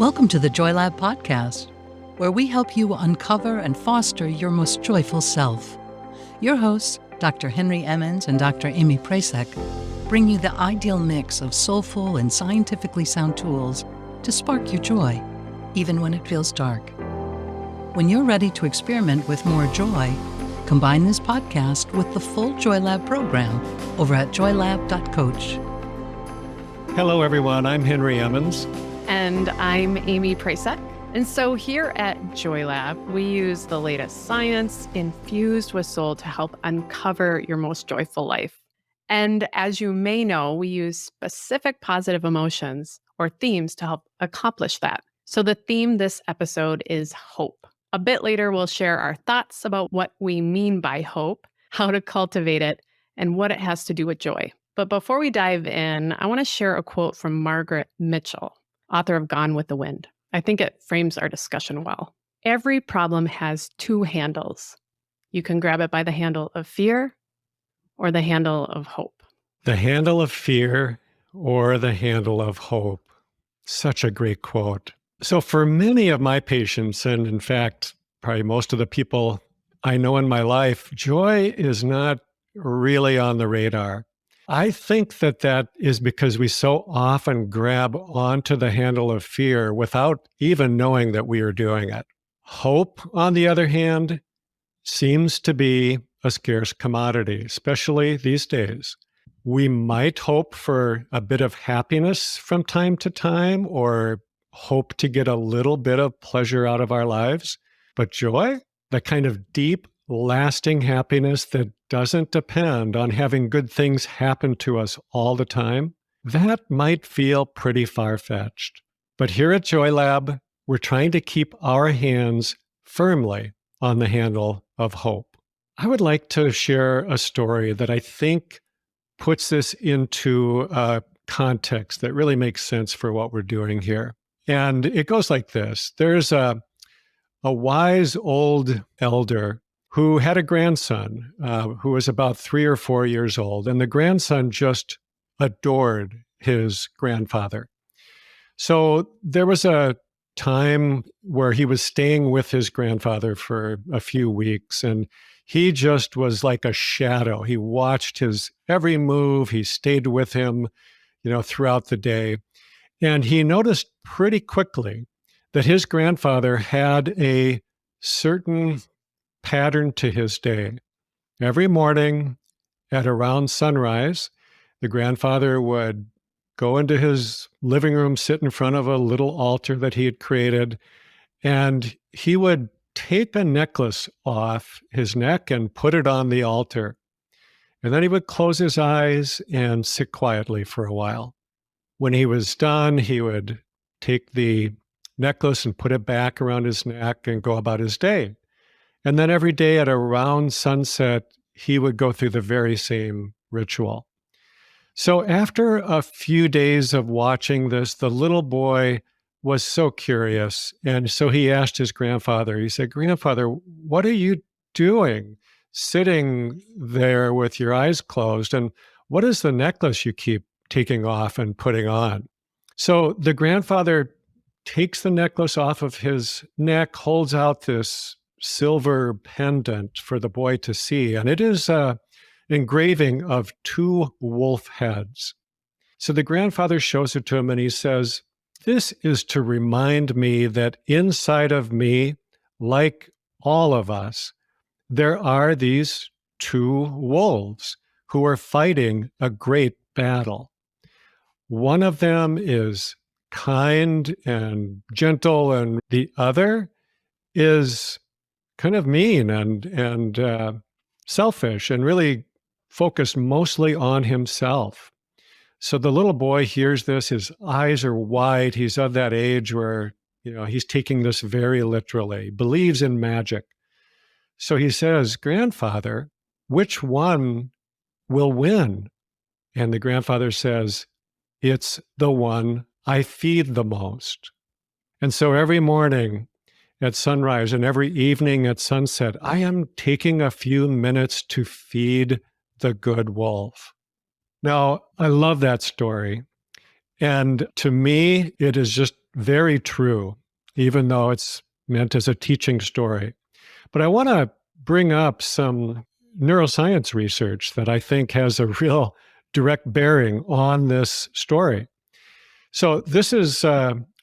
Welcome to the Joy Lab podcast, where we help you uncover and foster your most joyful self. Your hosts, Dr. Henry Emmons and Dr. Amy Prasek, bring you the ideal mix of soulful and scientifically sound tools to spark your joy, even when it feels dark. When you're ready to experiment with more joy, combine this podcast with the full Joy Lab program over at joylab.coach. Hello, everyone. I'm Henry Emmons. And I'm Amy Prasek. And so here at Joy Lab, we use the latest science infused with soul to help uncover your most joyful life. And as you may know, we use specific positive emotions or themes to help accomplish that. So the theme this episode is hope. A bit later, we'll share our thoughts about what we mean by hope, how to cultivate it, and what it has to do with joy. But before we dive in, I want to share a quote from Margaret Mitchell, author of Gone with the Wind. I think it frames our discussion well. Every problem has two handles. You can grab it by the handle of fear or the handle of hope. The handle of fear or the handle of hope. Such a great quote. So for many of my patients, and in fact, probably most of the people I know in my life, joy is not really on the radar. I think that is because we so often grab onto the handle of fear without even knowing that we are doing it. Hope, on the other hand, seems to be a scarce commodity, especially these days. We might hope for a bit of happiness from time to time or hope to get a little bit of pleasure out of our lives. But joy, the kind of deep, lasting happiness that doesn't depend on having good things happen to us all the time, that might feel pretty far-fetched. But here at Joy Lab, we're trying to keep our hands firmly on the handle of hope. I would like to share a story that I think puts this into a context that really makes sense for what we're doing here. And it goes like this. There's a wise old elder who had a grandson who was about 3 or 4 years old, and the grandson just adored his grandfather. So there was a time where he was staying with his grandfather for a few weeks, and he just was like a shadow. He watched his every move. He stayed with him, throughout the day. And he noticed pretty quickly that his grandfather had a certain pattern to his day. Every morning at around sunrise, the grandfather would go into his living room, sit in front of a little altar that he had created, and he would take a necklace off his neck and put it on the altar. And then he would close his eyes and sit quietly for a while. When he was done, he would take the necklace and put it back around his neck and go about his day. And then every day at around sunset, he would go through the very same ritual. So after a few days of watching this, the little boy was so curious. And so he asked his grandfather, he said, "Grandfather, what are you doing sitting there with your eyes closed? And what is the necklace you keep taking off and putting on?" So the grandfather takes the necklace off of his neck, holds out this silver pendant for the boy to see. And it is an engraving of 2 wolf heads. So the grandfather shows it to him and he says, "This is to remind me that inside of me, like all of us, there are these 2 wolves who are fighting a great battle. One of them is kind and gentle, and the other is kind of mean and selfish and really focused mostly on himself." So the little boy hears this, his eyes are wide. He's of that age where, he's taking this very literally, believes in magic. So he says, "Grandfather, which one will win?" And the grandfather says, "It's the one I feed the most." And so every morning at sunrise and every evening at sunset, I am taking a few minutes to feed the good wolf. Now, I love that story. And to me, it is just very true, even though it's meant as a teaching story. But I want to bring up some neuroscience research that I think has a real direct bearing on this story. So this is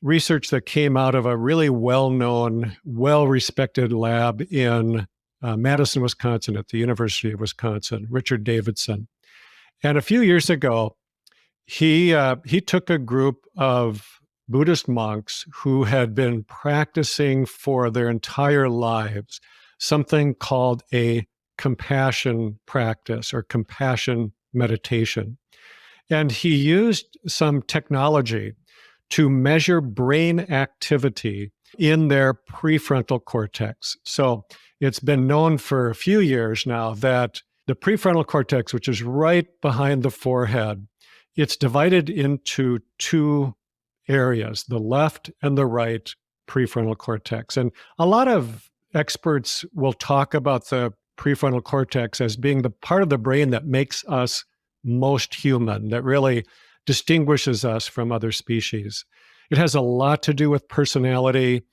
research that came out of a really well-known, well-respected lab in Madison, Wisconsin, at the University of Wisconsin, Richard Davidson. And a few years ago, he took a group of Buddhist monks who had been practicing for their entire lives something called a compassion practice or compassion meditation. And he used some technology to measure brain activity in their prefrontal cortex. So it's been known for a few years now that the prefrontal cortex, which is right behind the forehead, it's divided into two areas, the left and the right prefrontal cortex. And a lot of experts will talk about the prefrontal cortex as being the part of the brain that makes us most human, that really distinguishes us from other species. It has a lot to do with personality,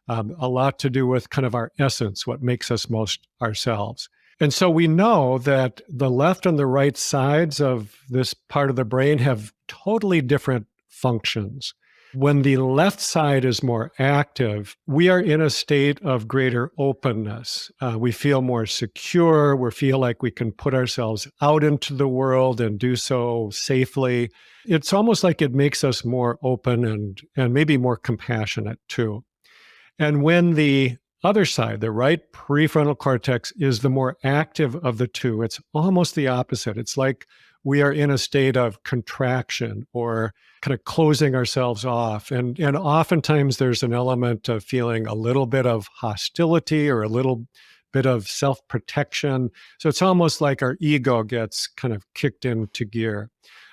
a lot to do with kind of our essence, what makes us most ourselves. And so we know that the left and the right sides of this part of the brain have totally different functions. When the left side is more active, we are in a state of greater openness. We feel more secure. We feel like we can put ourselves out into the world and do so safely. It's almost like it makes us more open and maybe more compassionate too. And when the other side, the right prefrontal cortex, is the more active of the two, it's almost the opposite. It's like we are in a state of contraction or kind of closing ourselves off. And oftentimes there's an element of feeling a little bit of hostility or a little bit of self-protection. So it's almost like our ego gets kind of kicked into gear.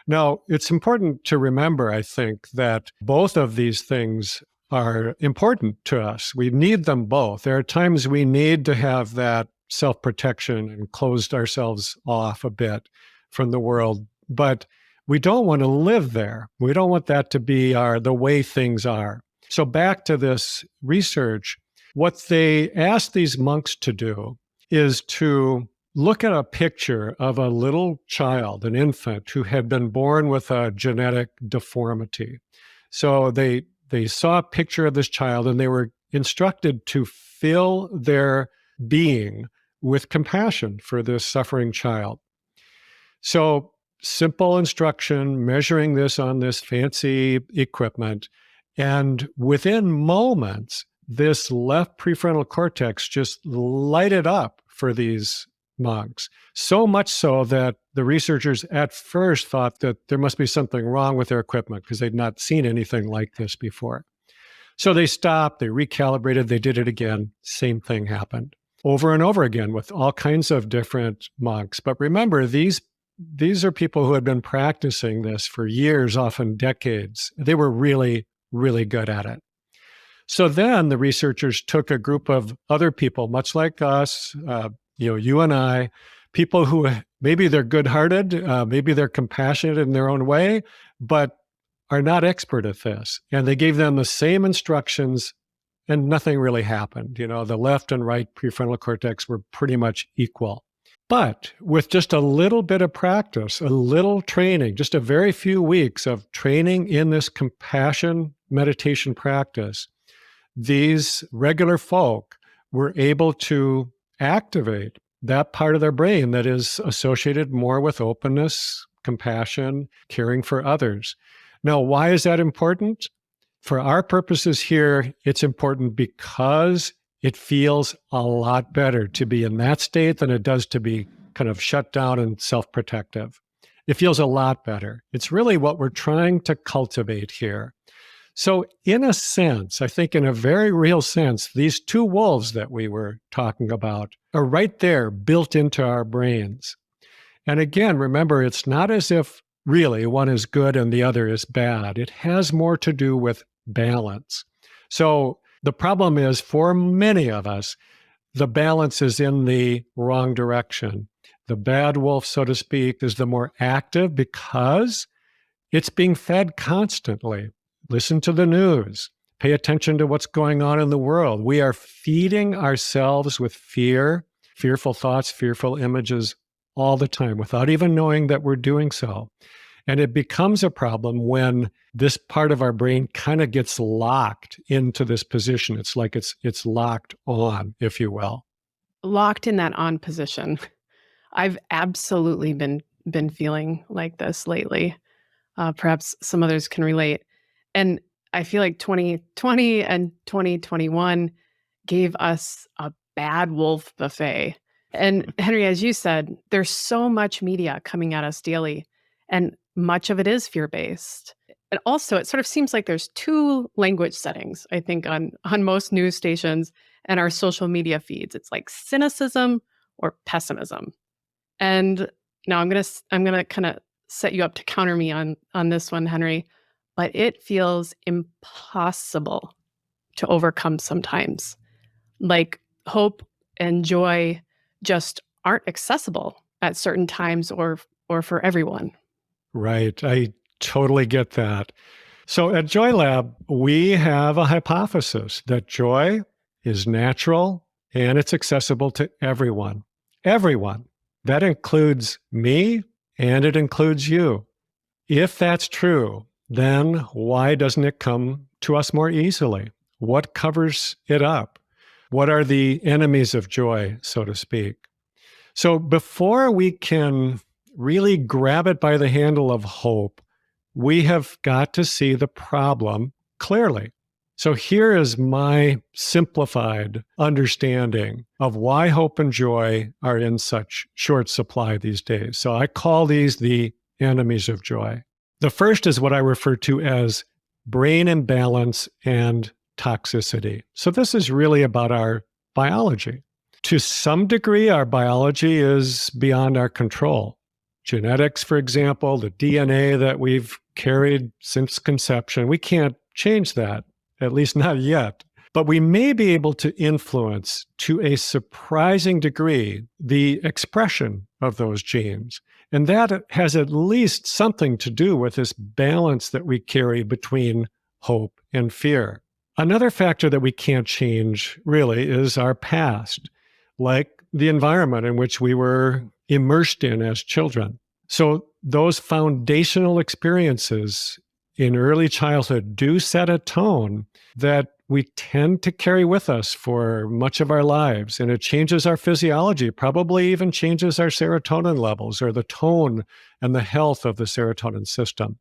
Now, it's important to remember, I think, that both of these things are important to us. We need them both. There are times we need to have that self-protection and closed ourselves off a bit from the world, but we don't want to live there. We don't want that to be the way things are. So back to this research, what they asked these monks to do is to look at a picture of a little child, an infant, who had been born with a genetic deformity. So they saw a picture of this child and they were instructed to fill their being with compassion for this suffering child. So simple instruction, measuring this on this fancy equipment. And within moments, this left prefrontal cortex just lighted up for these monks. So much so that the researchers at first thought that there must be something wrong with their equipment because they'd not seen anything like this before. So they stopped, they recalibrated, they did it again. Same thing happened over and over again with all kinds of different monks. But remember, these are people who had been practicing this for years, often decades. They were really, really good at it. So then the researchers took a group of other people, much like us, you and I, people who maybe they're good-hearted, maybe they're compassionate in their own way, but are not expert at this. And they gave them the same instructions and nothing really happened. The left and right prefrontal cortex were pretty much equal. But with just a little bit of practice, a little training, just a very few weeks of training in this compassion meditation practice, these regular folk were able to activate that part of their brain that is associated more with openness, compassion, caring for others. Now, why is that important? For our purposes here, it's important because it feels a lot better to be in that state than it does to be kind of shut down and self-protective. It feels a lot better. It's really what we're trying to cultivate here. So in a sense, I think in a very real sense, these two wolves that we were talking about are right there built into our brains. And again, remember, it's not as if really one is good and the other is bad. It has more to do with balance. So the problem is, for many of us, the balance is in the wrong direction. The bad wolf, so to speak, is the more active because it's being fed constantly. Listen to the news. Pay attention to what's going on in the world. We are feeding ourselves with fear, fearful thoughts, fearful images all the time without even knowing that we're doing so. And it becomes a problem when this part of our brain kind of gets locked into this position. It's like it's locked on, if you will. Locked in that on position. I've absolutely been feeling like this lately. Perhaps some others can relate. And I feel like 2020 and 2021 gave us a bad wolf buffet. And Henry, as you said, there's so much media coming at us daily, and much of it is fear-based. And also, it sort of seems like there's two language settings, I think, on most news stations and our social media feeds. It's like cynicism or pessimism. And now I'm gonna kind of set you up to counter me on this one, Henry, but it feels impossible to overcome sometimes. Like hope and joy just aren't accessible at certain times or for everyone. Right. I totally get that. So at Joy Lab, we have a hypothesis that joy is natural and it's accessible to everyone. Everyone. That includes me and it includes you. If that's true, then why doesn't it come to us more easily? What covers it up? What are the enemies of joy, so to speak? So before we can really grab it by the handle of hope, we have got to see the problem clearly. So here is my simplified understanding of why hope and joy are in such short supply these days. So I call these the enemies of joy. The first is what I refer to as brain imbalance and toxicity. So this is really about our biology. To some degree, our biology is beyond our control. Genetics, for example, the DNA that we've carried since conception, we can't change that, at least not yet. But we may be able to influence, to a surprising degree, the expression of those genes. And that has at least something to do with this balance that we carry between hope and fear. Another factor that we can't change, really, is our past, like the environment in which we were immersed in as children. So those foundational experiences in early childhood do set a tone that we tend to carry with us for much of our lives. And it changes our physiology, probably even changes our serotonin levels or the tone and the health of the serotonin system.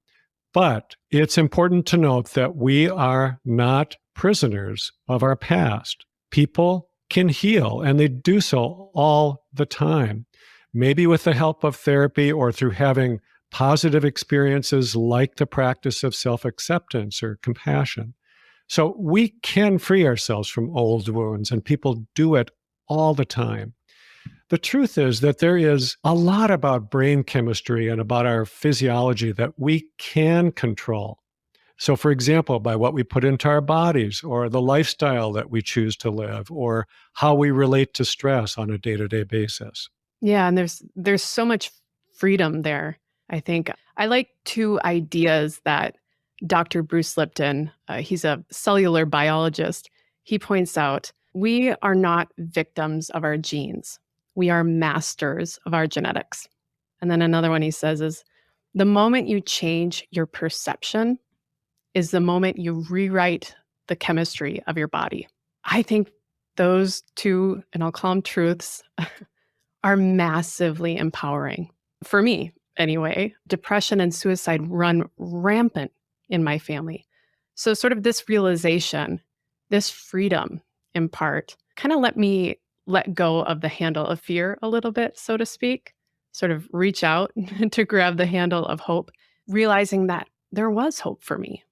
But it's important to note that we are not prisoners of our past. People can heal, and they do so all the time, maybe with the help of therapy or through having positive experiences like the practice of self-acceptance or compassion. So we can free ourselves from old wounds, and people do it all the time. The truth is that there is a lot about brain chemistry and about our physiology that we can control. So, for example, by what we put into our bodies, or the lifestyle that we choose to live, or how we relate to stress on a day-to-day basis. Yeah, and there's so much freedom there. I think I like two ideas that Dr. Bruce Lipton, he's a cellular biologist, he points out, we are not victims of our genes. We are masters of our genetics. And then another one he says is, the moment you change your perception is the moment you rewrite the chemistry of your body. I think those two, and I'll call them truths, are massively empowering. For me, anyway, depression and suicide run rampant in my family. So sort of this realization, this freedom in part, kind of let me let go of the handle of fear a little bit, so to speak, sort of reach out to grab the handle of hope, realizing that there was hope for me.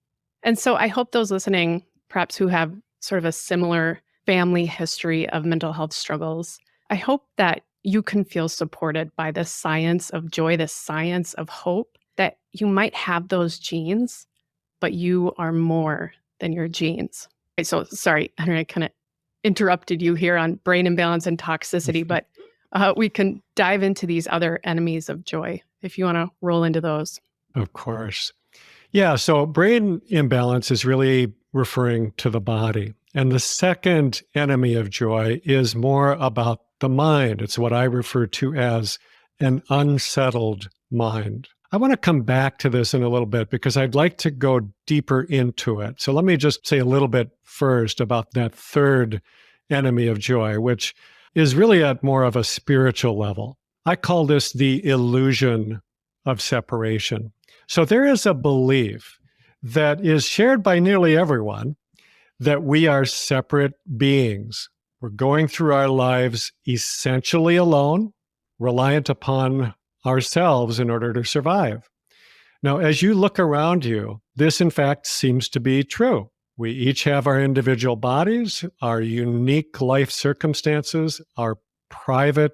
And so I hope those listening, perhaps who have sort of a similar family history of mental health struggles, I hope that you can feel supported by the science of joy, the science of hope, that you might have those genes, but you are more than your genes. Right, so sorry, Henry, I kind of interrupted you here on brain imbalance and toxicity, but we can dive into these other enemies of joy if you want to roll into those. Of course. Yeah, so brain imbalance is really referring to the body. And the second enemy of joy is more about the mind. It's what I refer to as an unsettled mind. I want to come back to this in a little bit because I'd like to go deeper into it. So let me just say a little bit first about that third enemy of joy, which is really at more of a spiritual level. I call this the illusion of separation. So there is a belief that is shared by nearly everyone that we are separate beings. We're going through our lives essentially alone, reliant upon ourselves in order to survive. Now, as you look around you, this in fact seems to be true. We each have our individual bodies, our unique life circumstances, our private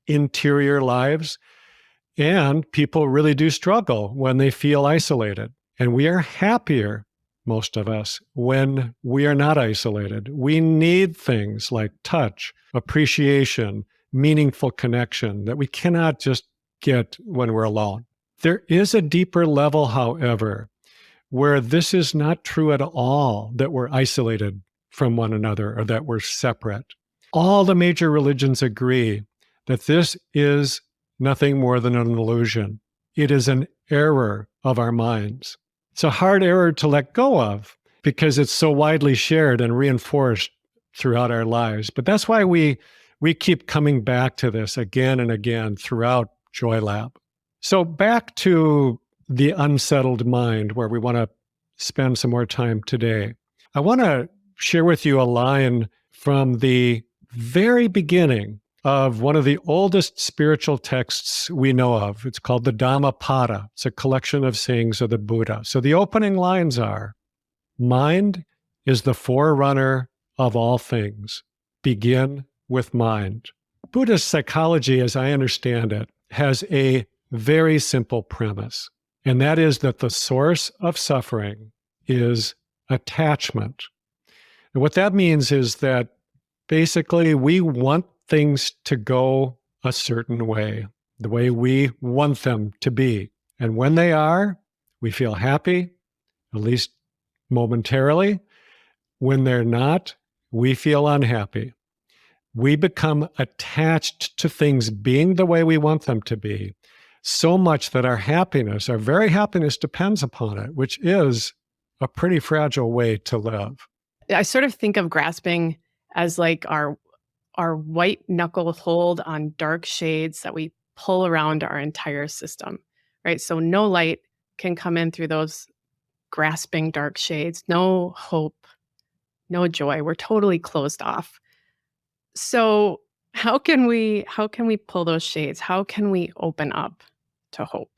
interior lives, and people really do struggle when they feel isolated. And we are happier, most of us, when we are not isolated. We need things like touch, appreciation, meaningful connection that we cannot just get when we're alone. There is a deeper level, however, where this is not true at all, that we're isolated from one another or that we're separate. All the major religions agree that this is nothing more than an illusion. It is an error of our minds. It's a hard error to let go of because it's so widely shared and reinforced throughout our lives. But that's why we keep coming back to this again and again throughout Joy Lab. So back to the unsettled mind, where we want to spend some more time today. I want to share with you a line from the very beginning of one of the oldest spiritual texts we know of. It's called the Dhammapada. It's a collection of sayings of the Buddha. So the opening lines are, "Mind is the forerunner of all things. Begin with mind." Buddhist psychology, as I understand it, has a very simple premise, and that is that the source of suffering is attachment. And what that means is that basically we want things to go a certain way, the way we want them to be. And when they are, we feel happy, at least momentarily. When they're not, we feel unhappy. We become attached to things being the way we want them to be, so much that our happiness, our very happiness, depends upon it, which is a pretty fragile way to live. I sort of think of grasping as like our white knuckle hold on dark shades that we pull around our entire system, right? So no light can come in through those grasping dark shades, no hope, no joy. We're totally closed off. So how can we pull those shades? How can we open up to hope?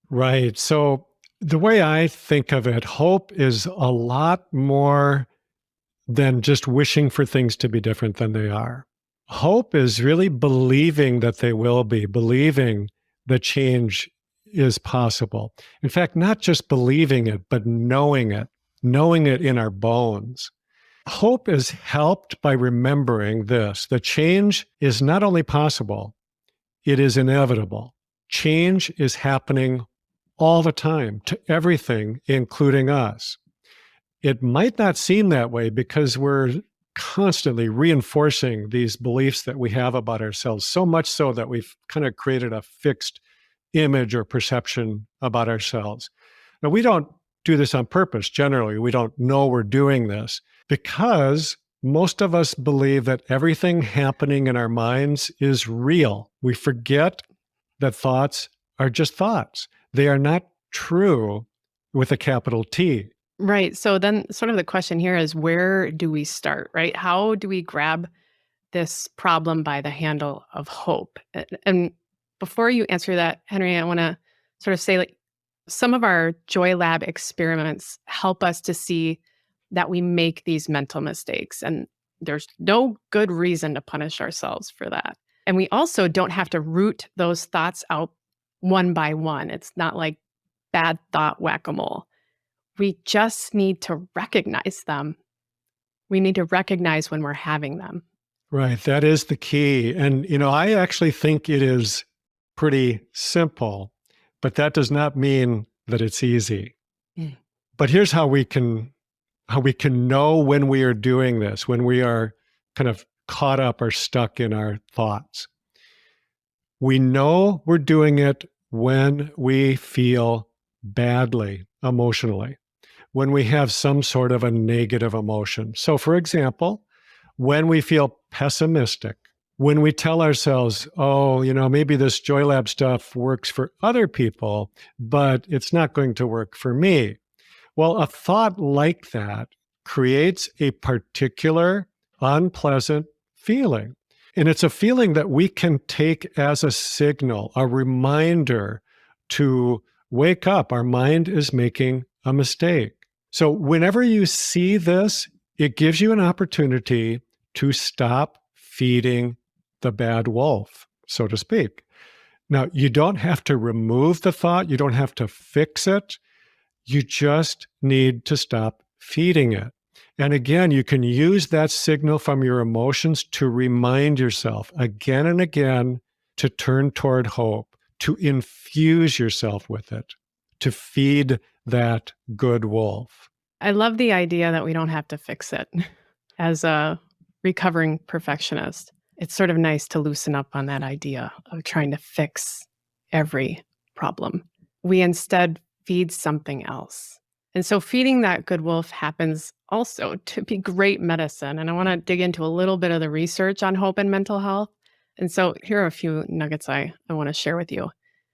Right. So the way I think of it, hope is a lot more than just wishing for things to be different than they are. Hope is really believing that they will be, believing that change is possible. In fact, not just believing it, but knowing it in our bones. Hope is helped by remembering this, that change is not only possible, it is inevitable. Change is happening all the time to everything, including us. It might not seem that way because we're constantly reinforcing these beliefs that we have about ourselves, so much so that we've kind of created a fixed image or perception about ourselves. Now, we don't do this on purpose. Generally, we don't know we're doing this because most of us believe that everything happening in our minds is real. We forget that thoughts are just thoughts. They are not true with a capital T. Right. So then sort of the question here is, where do we start, right? How do we grab this problem by the handle of hope? And before you answer that, Henry, I want to sort of say, like, some of our Joy Lab experiments help us to see that we make these mental mistakes, and there's no good reason to punish ourselves for that. And we also don't have to root those thoughts out one by one. It's not like bad thought whack-a-mole. We just need to recognize them. We need to recognize when we're having them. Right. That is the key. And, I actually think it is pretty simple, but that does not mean that it's easy. Mm. But here's how we can how we can know when we are doing this, when we are kind of caught up or stuck in our thoughts. We know we're doing it when we feel badly emotionally, when we have some sort of a negative emotion. So, for example, when we feel pessimistic, when we tell ourselves, oh, maybe this Joy Lab stuff works for other people, but it's not going to work for me. Well, a thought like that creates a particular unpleasant feeling. And it's a feeling that we can take as a signal, a reminder to wake up. Our mind is making a mistake. So whenever you see this, it gives you an opportunity to stop feeding the bad wolf, so to speak. Now, you don't have to remove the thought. You don't have to fix it. You just need to stop feeding it. And again, you can use that signal from your emotions to remind yourself again and again to turn toward hope, to infuse yourself with it, to feed that good wolf. I love the idea that we don't have to fix it. As a recovering perfectionist, it's sort of nice to loosen up on that idea of trying to fix every problem. We instead feed something else. And so feeding that good wolf happens also to be great medicine. And I want to dig into a little bit of the research on hope and mental health. And so here are a few nuggets I want to share with you.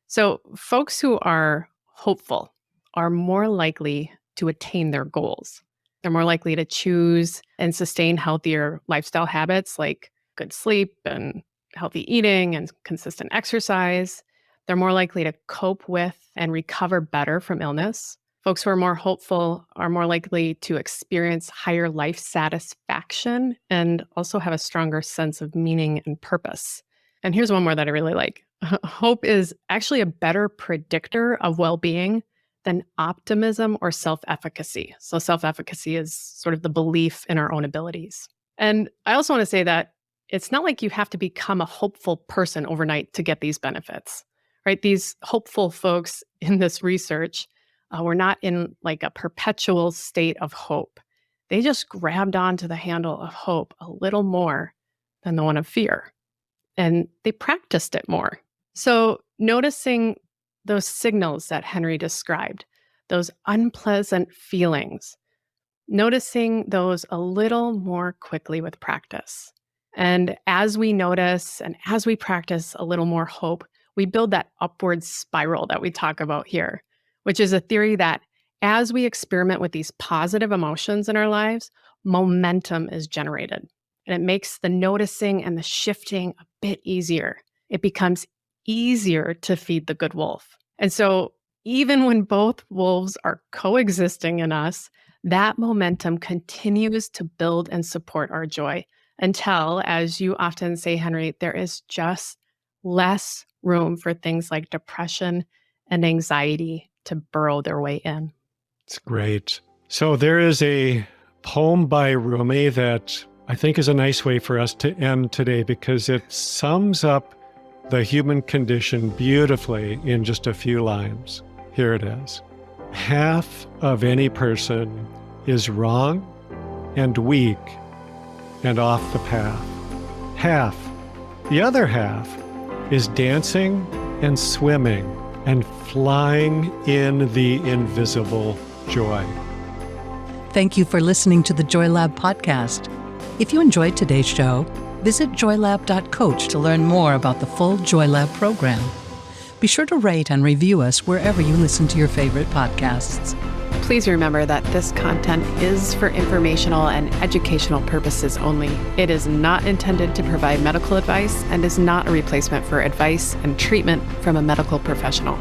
So folks who are hopeful are more likely to attain their goals. They're more likely to choose and sustain healthier lifestyle habits like good sleep and healthy eating and consistent exercise. They're more likely to cope with and recover better from illness. Folks who are more hopeful are more likely to experience higher life satisfaction and also have a stronger sense of meaning and purpose. And here's one more that I really like. Hope is actually a better predictor of well-being than optimism or self-efficacy. So self-efficacy is sort of the belief in our own abilities. And I also want to say that it's not like you have to become a hopeful person overnight to get these benefits, right? These hopeful folks in this research were not in like a perpetual state of hope. They just grabbed onto the handle of hope a little more than the one of fear. And they practiced it more. So noticing those signals that Henry described, those unpleasant feelings, noticing those a little more quickly with practice. And as we notice and as we practice a little more hope, we build that upward spiral that we talk about here, which is a theory that as we experiment with these positive emotions in our lives, momentum is generated. And it makes the noticing and the shifting a bit easier. It becomes easier to feed the good wolf. And so even when both wolves are coexisting in us, that momentum continues to build and support our joy until, as you often say, Henry, there is just less room for things like depression and anxiety to burrow their way in. It's great. So there is a poem by Rumi that I think is a nice way for us to end today because it sums up the human condition beautifully in just a few lines. Here it is. Half of any person is wrong and weak and off the path. Half, the other half, is dancing and swimming and flying in the invisible joy. Thank you for listening to the Joy Lab podcast. If you enjoyed today's show, visit joylab.coach to learn more about the full Joy Lab program. Be sure to rate and review us wherever you listen to your favorite podcasts. Please remember that this content is for informational and educational purposes only. It is not intended to provide medical advice and is not a replacement for advice and treatment from a medical professional.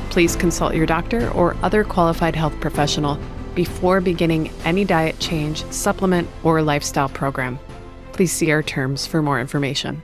Please consult your doctor or other qualified health professional before beginning any diet change, supplement, or lifestyle program. Please see our terms for more information.